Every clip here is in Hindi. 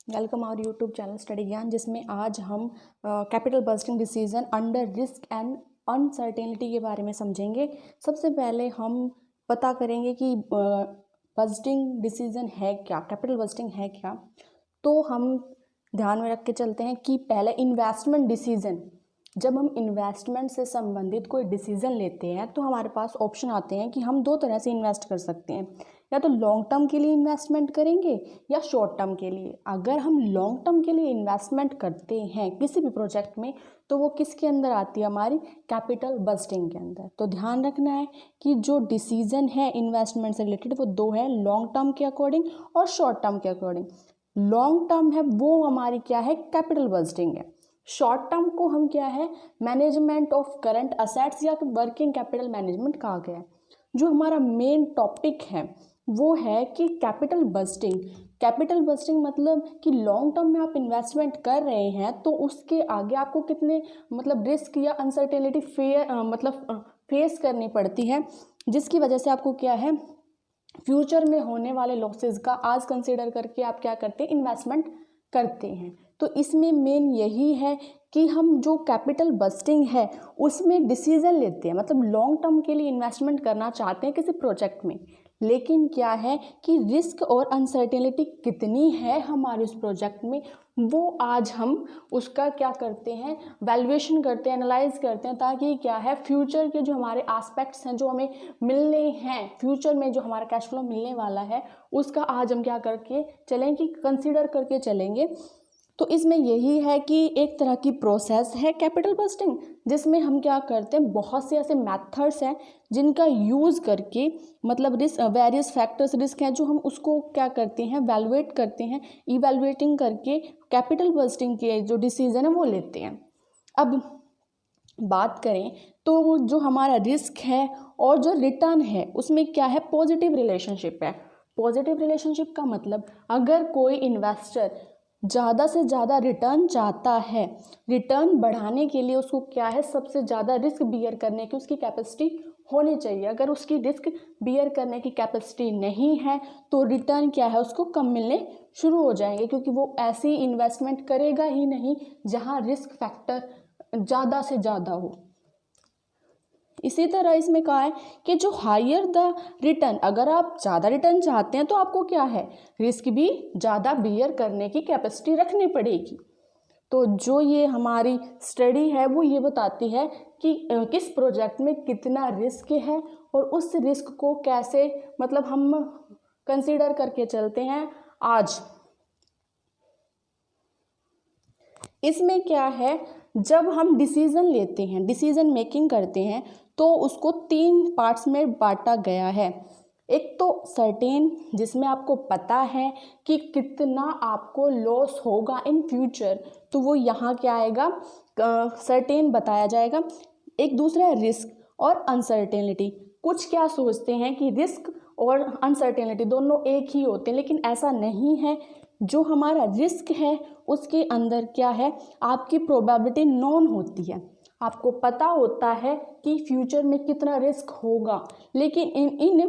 Welcome our YouTube channel study Gyan, जिसमें आज हम capital budgeting decision under risk and uncertainty के बारे में समझेंगे। सबसे पहले हम पता करेंगे कि बस्टिंग डिसीजन है क्या, कैपिटल बस्टिंग है क्या। तो हम ध्यान में रख के चलते हैं कि पहले इन्वेस्टमेंट डिसीजन, जब हम इन्वेस्टमेंट से संबंधित कोई डिसीजन लेते हैं तो हमारे पास ऑप्शन आते हैं कि हम दो तरह से इन्वेस्ट कर सकते हैं, या तो लॉन्ग टर्म के लिए इन्वेस्टमेंट करेंगे या शॉर्ट टर्म के लिए। अगर हम लॉन्ग टर्म के लिए इन्वेस्टमेंट करते हैं किसी भी प्रोजेक्ट में तो वो किसके अंदर आती है, हमारी कैपिटल बस्टिंग के अंदर। तो ध्यान रखना है कि जो डिसीजन है इन्वेस्टमेंट से रिलेटेड वो दो है, लॉन्ग टर्म के अकॉर्डिंग और शॉर्ट टर्म के अकॉर्डिंग। लॉन्ग टर्म है वो हमारी क्या है, कैपिटल बस्टिंग है। शॉर्ट टर्म को हम क्या है, मैनेजमेंट ऑफ करंट असेट्स या वर्किंग कैपिटल मैनेजमेंट कहा गया है। जो हमारा मेन टॉपिक है वो है कि कैपिटल बस्टिंग। कैपिटल बस्टिंग मतलब कि लॉन्ग टर्म में आप इन्वेस्टमेंट कर रहे हैं तो उसके आगे आपको कितने रिस्क या अनसर्टेनिटी फेस करनी पड़ती है, जिसकी वजह से आपको क्या है, फ्यूचर में होने वाले लॉसेस का आज कंसिडर करके आप क्या करते हैं, इन्वेस्टमेंट करते हैं। तो इसमें मेन यही है कि हम जो कैपिटल बस्टिंग है उसमें डिसीजन लेते हैं, मतलब लॉन्ग टर्म के लिए इन्वेस्टमेंट करना चाहते हैं किसी प्रोजेक्ट में, लेकिन क्या है कि रिस्क और अनसर्टेनिटी कितनी है हमारे उस प्रोजेक्ट में, वो आज हम उसका क्या करते हैं, वैल्यूएशन करते हैं, एनालाइज करते हैं, ताकि क्या है फ्यूचर के जो हमारे एस्पेक्ट्स हैं जो हमें मिलने हैं, फ्यूचर में जो हमारा कैश फ्लो मिलने वाला है उसका आज हम क्या करके चलेंगे, कंसीडर करके चलेंगे। तो इसमें यही है कि एक तरह की प्रोसेस है कैपिटल बस्टिंग, जिसमें हम क्या करते हैं, बहुत से ऐसे मेथड्स हैं जिनका यूज़ करके रिस्क, वेरियस फैक्टर्स रिस्क हैं जो हम उसको क्या करते हैं, वैल्यूएट करते हैं, इवैल्यूएटिंग करके कैपिटल बस्टिंग के जो डिसीजन है वो लेते हैं। अब बात करें तो जो हमारा रिस्क है और जो रिटर्न है उसमें क्या है, पॉजिटिव रिलेशनशिप है। पॉजिटिव रिलेशनशिप का मतलब अगर कोई इन्वेस्टर ज़्यादा से ज़्यादा रिटर्न चाहता है, रिटर्न बढ़ाने के लिए उसको क्या है, सबसे ज़्यादा रिस्क बियर करने की उसकी कैपेसिटी होनी चाहिए। अगर उसकी रिस्क बियर करने की कैपेसिटी नहीं है तो रिटर्न क्या है, उसको कम मिलने शुरू हो जाएंगे, क्योंकि वो ऐसी इन्वेस्टमेंट करेगा ही नहीं जहाँ रिस्क फैक्टर ज़्यादा से ज़्यादा हो। इसी तरह इसमें कहा है कि जो हायर द रिटर्न, अगर आप ज़्यादा रिटर्न चाहते हैं तो आपको क्या है, रिस्क भी ज़्यादा बियर करने की कैपेसिटी रखनी पड़ेगी। तो जो ये हमारी स्टडी है वो ये बताती है कि किस प्रोजेक्ट में कितना रिस्क है और उस रिस्क को कैसे हम कंसीडर करके चलते हैं। आज इसमें क्या है, जब हम डिसीजन लेते हैं, डिसीजन मेकिंग करते हैं तो उसको 3 पार्ट्स में बांटा गया है। एक तो सर्टेन, जिसमें आपको पता है कि कितना आपको लॉस होगा इन फ्यूचर, तो वो यहाँ क्या आएगा, सर्टेन बताया जाएगा। एक दूसरा है रिस्क और अनसर्टेनिटी। कुछ क्या सोचते हैं कि रिस्क और अनसर्टेनिटी दोनों एक ही होते हैं, लेकिन ऐसा नहीं है। जो हमारा रिस्क है उसके अंदर क्या है, आपकी प्रोबेबिलिटी नॉन होती है, आपको पता होता है कि फ्यूचर में कितना रिस्क होगा, लेकिन इन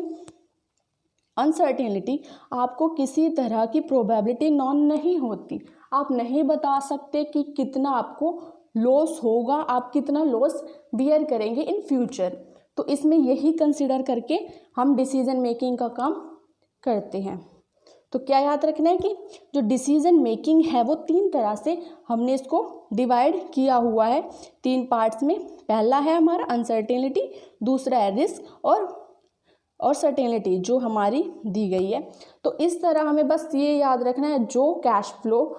अनसर्टेनिटी आपको किसी तरह की प्रोबेबिलिटी नॉन नहीं होती। आप नहीं बता सकते कि कितना आपको लॉस होगा, आप कितना लॉस बियर करेंगे इन फ्यूचर। तो इसमें यही कंसिडर करके हम डिसीजन मेकिंग का काम करते हैं। तो क्या याद रखना है कि जो डिसीजन मेकिंग है वो 3 तरह से हमने इसको डिवाइड किया हुआ है, 3 पार्ट्स में। पहला है हमारा अनसर्टेनिटी, दूसरा है रिस्क और सर्टेनिटी जो हमारी दी गई है। तो इस तरह हमें बस ये याद रखना है, जो कैश फ्लो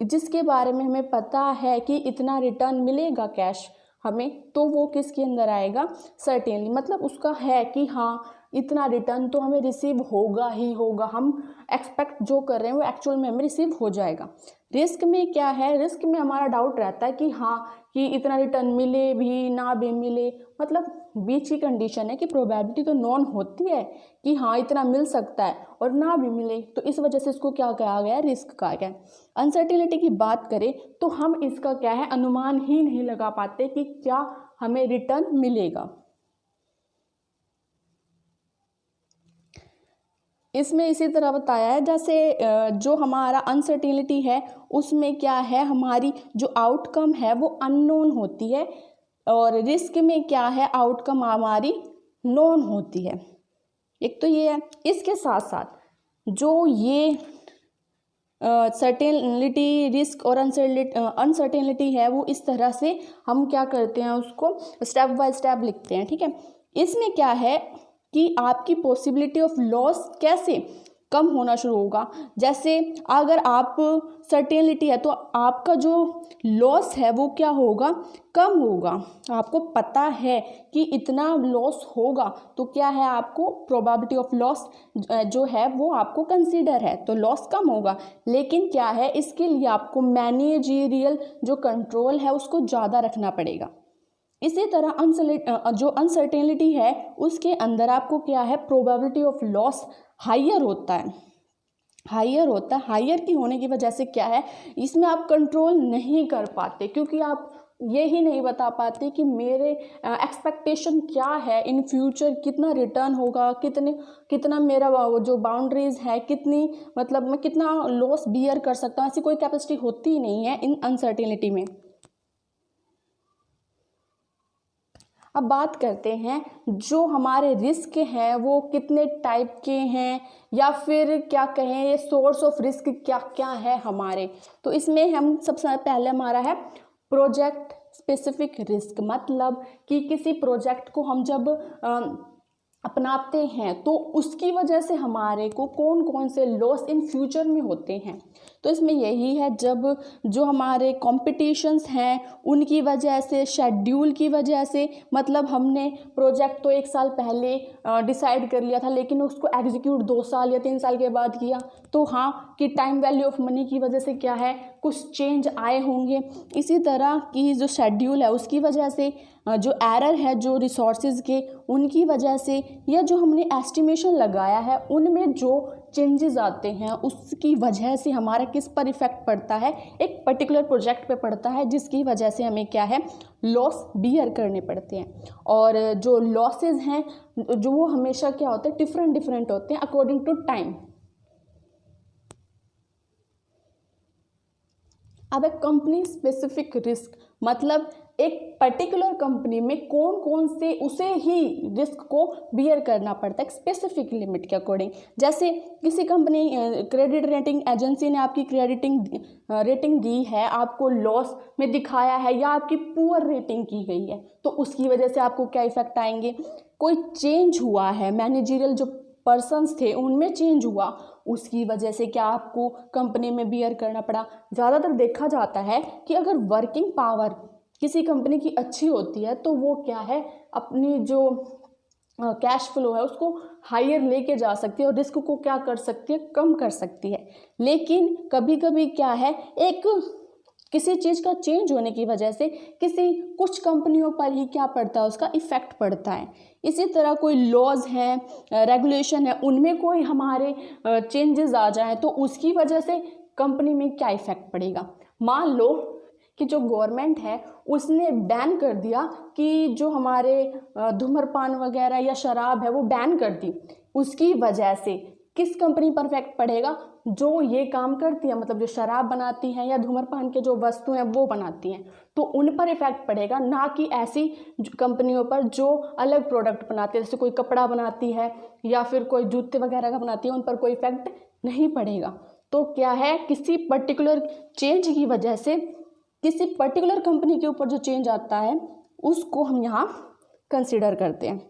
जिसके बारे में हमें पता है कि इतना रिटर्न मिलेगा कैश हमें, तो वो किसके अंदर आएगा, सर्टेनली, उसका है कि हाँ इतना रिटर्न तो हमें रिसीव होगा ही होगा, हम एक्सपेक्ट जो कर रहे हैं वो एक्चुअल में हमें रिसीव हो जाएगा। रिस्क में क्या है, रिस्क में हमारा डाउट रहता है कि हाँ कि इतना रिटर्न मिले भी ना भी मिले, बीच की कंडीशन है कि प्रोबेबिलिटी तो नॉन होती है कि हाँ इतना मिल सकता है और ना भी मिले, तो इस वजह से इसको क्या कहा गया, रिस्क कहा गया। अनसर्टेनिटी की बात करें तो हम इसका क्या है, अनुमान ही नहीं लगा पाते कि क्या हमें रिटर्न मिलेगा। इसमें इसी तरह बताया है जैसे जो हमारा अनसर्टेनिटी है उसमें क्या है, हमारी जो आउटकम है वो अननोन होती है, और रिस्क में क्या है, आउटकम हमारी नोन होती है। एक तो ये है। इसके साथ साथ जो ये सर्टेनिटी, रिस्क और अनसर्टेनिटी है वो इस तरह से हम क्या करते हैं, उसको स्टेप बाय स्टेप लिखते हैं। ठीक है, इसमें क्या है कि आपकी पॉसिबिलिटी ऑफ लॉस कैसे कम होना शुरू होगा। जैसे अगर आप सर्टेनिटी है तो आपका जो लॉस है वो क्या होगा, कम होगा। आपको पता है कि इतना लॉस होगा तो क्या है, आपको प्रोबेबिलिटी ऑफ लॉस जो है वो आपको कंसीडर है, तो लॉस कम होगा। लेकिन क्या है, इसके लिए आपको मैनेजरियल जो कंट्रोल है उसको ज़्यादा रखना पड़ेगा। इसी तरह जो अनसर्टेनिटी है उसके अंदर आपको क्या है, प्रोबेबिलिटी ऑफ लॉस हायर होता है। हायर की होने की वजह से क्या है, इसमें आप कंट्रोल नहीं कर पाते, क्योंकि आप ये ही नहीं बता पाते कि मेरे एक्सपेक्टेशन क्या है, इन फ्यूचर कितना रिटर्न होगा, कितना मेरा जो बाउंड्रीज है, कितनी मतलब मैं कितना लॉस बियर कर सकता हूँ, ऐसी कोई कैपेसिटी होती ही नहीं है इन अनसर्टेनिटी में। अब बात करते हैं जो हमारे रिस्क हैं वो कितने टाइप के हैं, या फिर क्या कहें ये सोर्स ऑफ रिस्क क्या क्या है हमारे। तो इसमें हम सबसे पहले हमारा है प्रोजेक्ट स्पेसिफिक रिस्क, मतलब कि किसी प्रोजेक्ट को हम जब अपनाते हैं तो उसकी वजह से हमारे को कौन कौन से लॉस इन फ्यूचर में होते हैं। तो इसमें यही है, जब जो हमारे कॉम्पिटिशन्स हैं उनकी वजह से, शेड्यूल की वजह से, मतलब हमने प्रोजेक्ट तो 1 साल पहले डिसाइड कर लिया था लेकिन उसको एग्जीक्यूट 2 साल या 3 साल के बाद किया, तो हाँ कि टाइम वैल्यू ऑफ मनी की वजह से क्या है, कुछ चेंज आए होंगे। इसी तरह की जो शेड्यूल है उसकी वजह से, जो एरर है जो रिसोर्सेज के उनकी वजह से, या जो हमने एस्टिमेशन लगाया है उनमें जो चेंजेस आते हैं उसकी वजह से हमारा किस पर इफेक्ट पड़ता है, एक पर्टिकुलर प्रोजेक्ट पे पड़ता है, जिसकी वजह से हमें क्या है, लॉस बियर करने पड़ते हैं। और जो लॉसेज हैं जो वो हमेशा क्या होते हैं, डिफरेंट होते हैं अकॉर्डिंग टू टाइम। अब एक कंपनी स्पेसिफिक रिस्क, मतलब एक पर्टिकुलर कंपनी में कौन कौन से उसे ही रिस्क को बियर करना पड़ता है स्पेसिफिक लिमिट के अकॉर्डिंग। जैसे किसी कंपनी क्रेडिट रेटिंग एजेंसी ने आपकी रेटिंग दी है, आपको लॉस में दिखाया है, या आपकी पुअर रेटिंग की गई है, तो उसकी वजह से आपको क्या इफेक्ट आएंगे। कोई चेंज हुआ है, मैनेजरियल जो पर्सन्स थे उनमें चेंज हुआ, उसकी वजह से क्या आपको कंपनी में बियर करना पड़ा। ज़्यादातर देखा जाता है कि अगर वर्किंग पावर किसी कंपनी की अच्छी होती है तो वो क्या है, अपनी जो कैश फ्लो है उसको हायर लेके जा सकती है और रिस्क को क्या कर सकती है, कम कर सकती है। लेकिन कभी कभी क्या है, एक किसी चीज़ का चेंज होने की वजह से कुछ कंपनियों पर ही क्या पड़ता है, उसका इफेक्ट पड़ता है। इसी तरह कोई लॉज हैं, रेगुलेशन है, उनमें कोई हमारे चेंजेस आ जाए तो उसकी वजह से कंपनी में क्या इफेक्ट पड़ेगा। मान लो कि जो गवर्नमेंट है उसने बैन कर दिया कि जो हमारे धूम्रपान वगैरह या शराब है वो बैन कर दी, उसकी वजह से किस कंपनी पर इफेक्ट पड़ेगा, जो ये काम करती है, मतलब जो शराब बनाती हैं या धूम्रपान के जो वस्तु हैं वो बनाती हैं, तो उन पर इफेक्ट पड़ेगा, ना कि ऐसी कंपनियों पर जो अलग प्रोडक्ट बनाती है, जैसे कोई कपड़ा बनाती है या फिर कोई जूते वगैरह का बनाती है, उन पर कोई इफेक्ट नहीं पड़ेगा। तो क्या है, किसी पर्टिकुलर चेंज की वजह से किसी पर्टिकुलर कंपनी के ऊपर जो चेंज आता है उसको हम यहाँ कंसिडर करते हैं।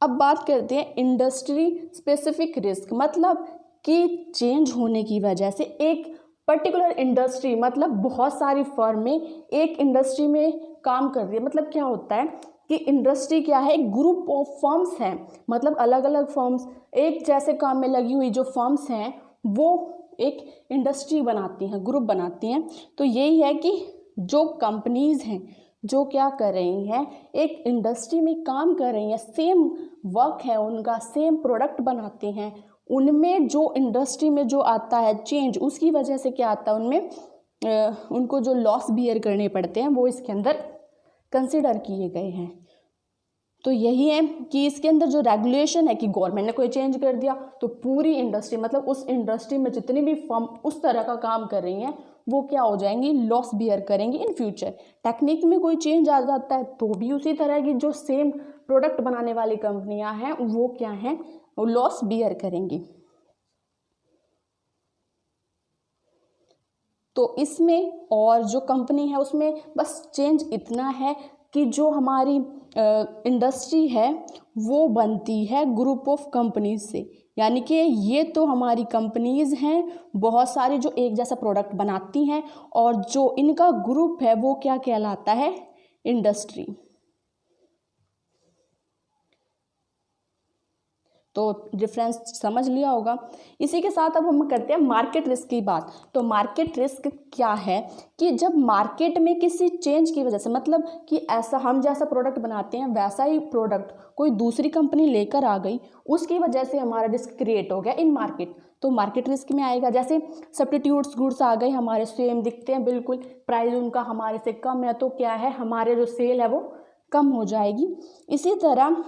अब बात करते हैं इंडस्ट्री स्पेसिफिक रिस्क, मतलब कि चेंज होने की वजह से एक पर्टिकुलर इंडस्ट्री, मतलब बहुत सारी फर्में एक इंडस्ट्री में काम कर रही है। मतलब क्या होता है कि इंडस्ट्री क्या है, एक ग्रुप ऑफ फर्म्स हैं, मतलब अलग अलग फर्म्स एक जैसे काम में लगी हुई जो फर्म्स हैं वो एक इंडस्ट्री बनाती हैं, ग्रुप बनाती हैं। तो यही है कि जो कंपनीज हैं जो क्या कर रही हैं, एक इंडस्ट्री में काम कर रही हैं, सेम वर्क है उनका, सेम प्रोडक्ट बनाते हैं, उनमें जो इंडस्ट्री में जो आता है चेंज, उसकी वजह से क्या आता है उनमें उनको जो लॉस बियर करने पड़ते हैं वो इसके अंदर कंसिडर किए गए हैं। तो यही है कि इसके अंदर जो रेगुलेशन है कि गवर्नमेंट ने कोई चेंज कर दिया तो पूरी इंडस्ट्री, मतलब उस इंडस्ट्री में जितनी भी फर्म उस तरह का काम कर रही हैं वो क्या हो जाएंगी, लॉस बियर करेंगी इन फ्यूचर। टेक्निक में कोई चेंज आ जाता है तो भी उसी तरह की जो सेम प्रोडक्ट बनाने वाली कंपनियां हैं वो क्या हैं, वो लॉस बियर करेंगी। तो इसमें और जो कंपनी है उसमें बस चेंज इतना है कि जो हमारी इंडस्ट्री है वो बनती है ग्रुप ऑफ कंपनीज से, यानी कि ये तो हमारी कंपनीज हैं बहुत सारी जो एक जैसा प्रोडक्ट बनाती हैं, और जो इनका ग्रुप है वो क्या कहलाता है, इंडस्ट्री। तो डिफरेंस समझ लिया होगा। इसी के साथ अब हम करते हैं मार्केट रिस्क की बात। तो मार्केट रिस्क क्या है कि जब मार्केट में किसी चेंज की वजह से, मतलब कि ऐसा हम जैसा प्रोडक्ट बनाते हैं वैसा ही प्रोडक्ट कोई दूसरी कंपनी लेकर आ गई, उसकी वजह से हमारा रिस्क क्रिएट हो गया इन मार्केट, तो मार्केट रिस्क में आएगा। जैसे सब्स्टिट्यूट्स गुड्स आ गए, हमारे सेम दिखते हैं बिल्कुल, प्राइस उनका हमारे से कम है, तो क्या है, हमारे जो सेल है वो कम हो जाएगी। इसी तरह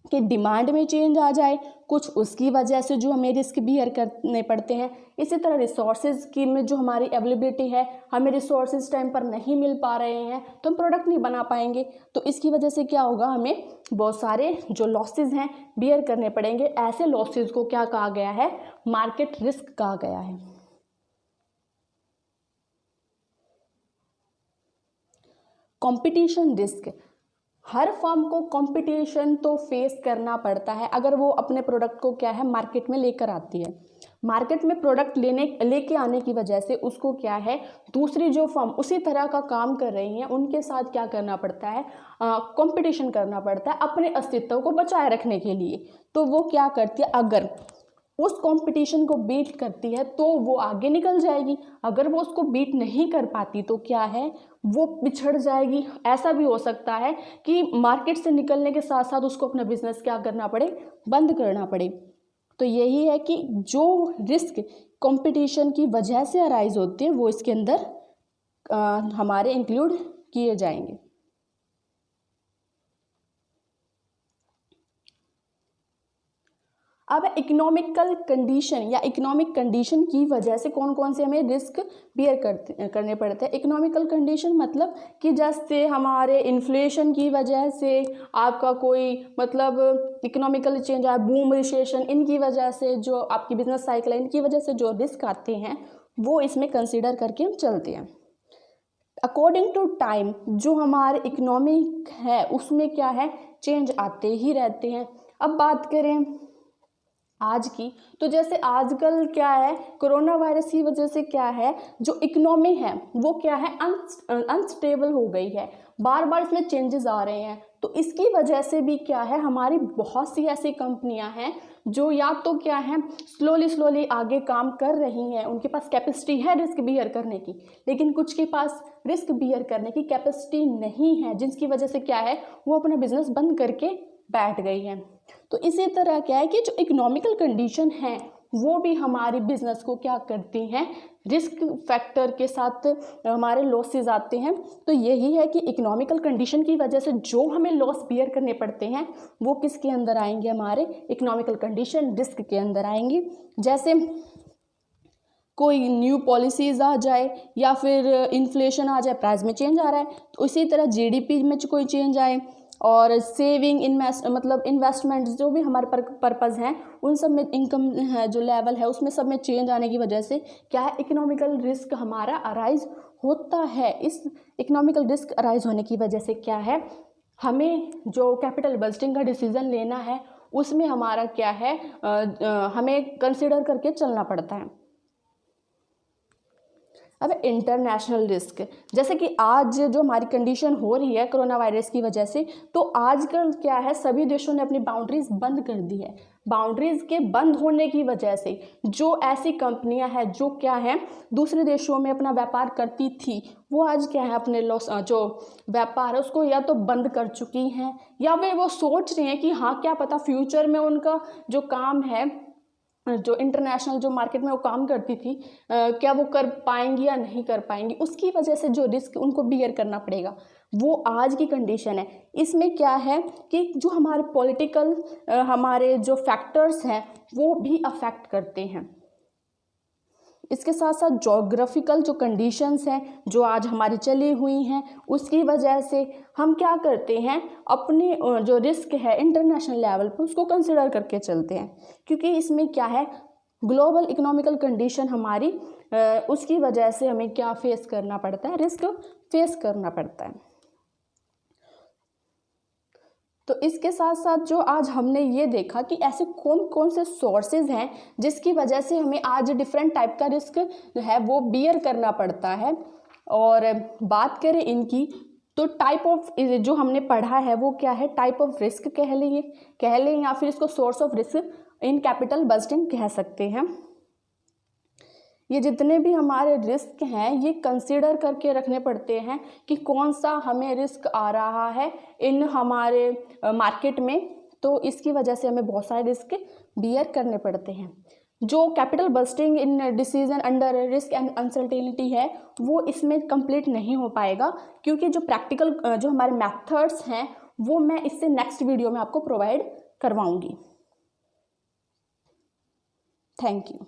कि डिमांड में चेंज आ जाए कुछ, उसकी वजह से जो हमें रिस्क बियर करने पड़ते हैं। इसी तरह रिसोर्सेज की में जो हमारी अवेलेबिलिटी है, हमें रिसोर्सेज टाइम पर नहीं मिल पा रहे हैं तो हम प्रोडक्ट नहीं बना पाएंगे, तो इसकी वजह से क्या होगा, हमें बहुत सारे जो लॉसेज हैं बियर करने पड़ेंगे। ऐसे लॉसेज को क्या कहा गया है, मार्केट रिस्क कहा गया है। कंपटीशन रिस्क, हर फर्म को कंपटीशन तो फेस करना पड़ता है अगर वो अपने प्रोडक्ट को क्या है, मार्केट में लेकर आती है। मार्केट में प्रोडक्ट लेके आने की वजह से उसको क्या है, दूसरी जो फर्म उसी तरह का काम कर रही हैं उनके साथ क्या करना पड़ता है, कंपटीशन करना पड़ता है अपने अस्तित्व को बचाए रखने के लिए। तो वो क्या करती है, अगर उस कंपटीशन को बीट करती है तो वो आगे निकल जाएगी, अगर वो उसको बीट नहीं कर पाती तो क्या है, वो पिछड़ जाएगी। ऐसा भी हो सकता है कि मार्केट से निकलने के साथ साथ उसको अपना बिजनेस क्या करना पड़े, बंद करना पड़े। तो यही है कि जो रिस्क कंपटीशन की वजह से अराइज होते हैं वो इसके अंदर हमारे इंक्लूड किए जाएंगे। अब इकोनॉमिकल कंडीशन या इकोनॉमिक कंडीशन की वजह से कौन कौन से हमें रिस्क बियर करने पड़ते हैं। इकोनॉमिकल कंडीशन मतलब कि जैसे हमारे इन्फ्लेशन की वजह से आपका कोई मतलब इकोनॉमिकल चेंज आया, बूम रिसेशन, इनकी वजह से जो आपकी बिजनेस साइकिल है, इनकी वजह से जो रिस्क आते हैं वो इसमें कंसिडर करके हम चलते हैं। अकॉर्डिंग टू टाइम जो हमारे इकोनॉमिक है उसमें क्या है, चेंज आते ही रहते हैं। अब बात करें आज की, तो जैसे आजकल क्या है, कोरोना वायरस की वजह से क्या है, जो इकोनॉमी है वो क्या है, अनस्टेबल हो गई है, बार बार इसमें चेंजेस आ रहे हैं। तो इसकी वजह से भी क्या है, हमारी बहुत सी ऐसी कंपनियां हैं जो या तो क्या है, स्लोली आगे काम कर रही हैं, उनके पास कैपेसिटी है रिस्क बियर करने की, लेकिन कुछ के पास रिस्क बियर करने की कैपेसिटी नहीं है, जिसकी वजह से क्या है, वो अपना बिजनेस बंद करके बैठ गई है। तो इसी तरह क्या है कि जो इकोनॉमिकल कंडीशन है वो भी हमारी बिजनेस को क्या करती हैं, रिस्क फैक्टर के साथ हमारे लॉसेस आते हैं। तो यही है कि इकोनॉमिकल कंडीशन की वजह से जो हमें लॉस बियर करने पड़ते हैं वो किसके अंदर आएंगे, हमारे इकोनॉमिकल कंडीशन रिस्क के अंदर आएंगे। जैसे कोई न्यू पॉलिसीज आ जाए या फिर इन्फ्लेशन आ जाए, प्राइस में चेंज आ रहा है, तो इसी तरह जीडीपी में कोई चेंज आए, और सेविंग मतलब इन्वेस्टमेंट जो भी हमारे पर्पज़ हैं उन सब में, इनकम है जो लेवल है उसमें सब में चेंज आने की वजह से क्या है, इकोनॉमिकल रिस्क हमारा अराइज होता है। इस इकोनॉमिकल रिस्क अराइज होने की वजह से क्या है, हमें जो कैपिटल बजटिंग का डिसीजन लेना है उसमें हमारा क्या है, हमें कंसिडर करके चलना पड़ता है। अब इंटरनेशनल रिस्क, जैसे कि आज जो हमारी कंडीशन हो रही है कोरोना वायरस की वजह से, तो आजकल क्या है, सभी देशों ने अपनी बाउंड्रीज बंद कर दी है। बाउंड्रीज के बंद होने की वजह से जो ऐसी कंपनियां हैं जो क्या है दूसरे देशों में अपना व्यापार करती थी, वो आज क्या है, अपने जो व्यापार है उसको या तो बंद कर चुकी हैं, या वे वो सोच रही हैं कि हाँ क्या पता फ्यूचर में उनका जो काम है जो इंटरनेशनल जो मार्केट में वो काम करती थी, क्या वो कर पाएंगी या नहीं कर पाएंगी, उसकी वजह से जो रिस्क उनको बियर करना पड़ेगा, वो आज की कंडीशन है। इसमें क्या है कि जो हमारे पॉलिटिकल हमारे जो फैक्टर्स हैं वो भी अफेक्ट करते हैं। इसके साथ साथ जोग्राफिकल जो कंडीशंस हैं जो आज हमारी चली हुई हैं, उसकी वजह से हम क्या करते हैं, अपने जो रिस्क है इंटरनेशनल लेवल पर उसको कंसिडर करके चलते हैं, क्योंकि इसमें क्या है, ग्लोबल इकोनॉमिकल कंडीशन हमारी उसकी वजह से हमें क्या फेस करना पड़ता है, रिस्क फेस करना पड़ता है। तो इसके साथ साथ जो आज हमने ये देखा कि ऐसे कौन कौन से सोर्सेज हैं जिसकी वजह से हमें आज डिफरेंट टाइप का रिस्क जो है वो बियर करना पड़ता है। और बात करें इनकी, तो टाइप ऑफ जो हमने पढ़ा है वो क्या है, टाइप ऑफ रिस्क कह लें या फिर इसको source of risk in capital budgeting कह सकते हैं। ये जितने भी हमारे रिस्क हैं ये कंसीडर करके रखने पड़ते हैं कि कौन सा हमें रिस्क आ रहा है इन हमारे मार्केट में, तो इसकी वजह से हमें बहुत सारे रिस्क बियर करने पड़ते हैं। जो capital budgeting in decision under risk and uncertainty है वो इसमें कंप्लीट नहीं हो पाएगा, क्योंकि जो प्रैक्टिकल जो हमारे मेथड्स हैं वो मैं इससे नेक्स्ट वीडियो में आपको प्रोवाइड करवाऊंगी। Thank you.